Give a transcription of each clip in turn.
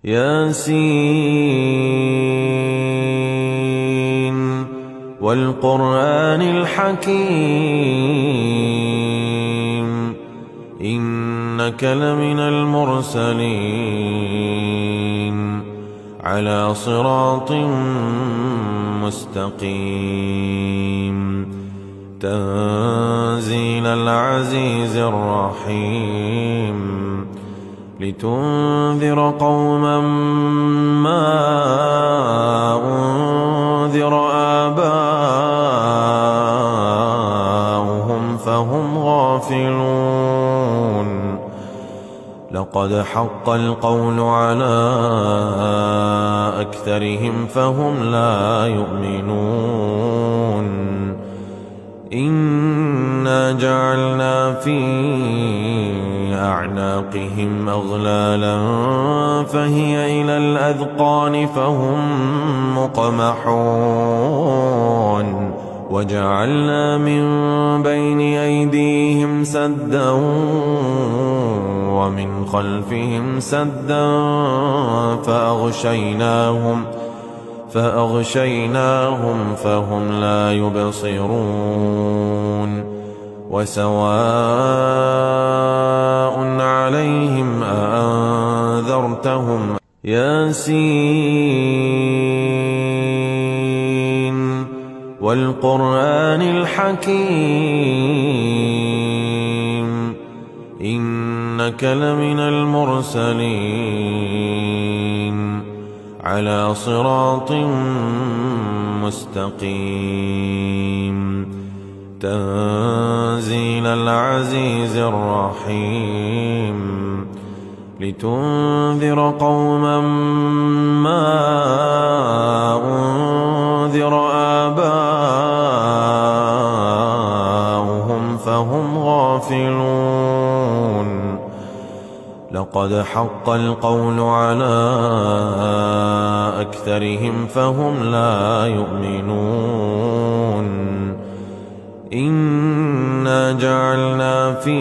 ياسين والقرآن الحكيم إنك لمن المرسلين على صراط مستقيم تنزيل العزيز الرحيم لتنذر قوما ما أنذر آباؤهم فهم غافلون لقد حق القول على أكثرهم فهم لا يؤمنون إنا جعلنا في أعناقهم أغلالا فهي إلى الأذقان فهم مقمحون وجعلنا من بين أيديهم سدا ومن خلفهم سدا فأغشيناهم فهم لا يبصرون وسواء عليهم أأنذرتهم ياسين والقرآن الحكيم إنك لمن المرسلين على صراط مستقيم تنزيل العزيز الرحيم لتنذر قوما ما أنذر آباؤهم فهم غافلون لقد حق القول على أكثرهم فهم لا يؤمنون إنا جعلنا في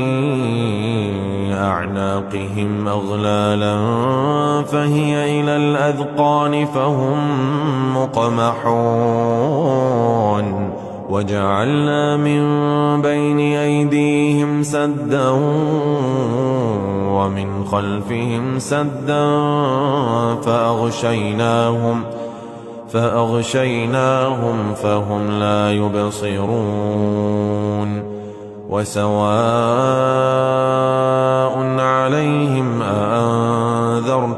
أعناقهم أغلالا فهي إلى الأذقان فهم مقمحون وجعلنا من بين أيديهم سدا ومن خلفهم سدا فأغشيناهم فهم لا يبصرون وسواء عليهم أأنذرتهم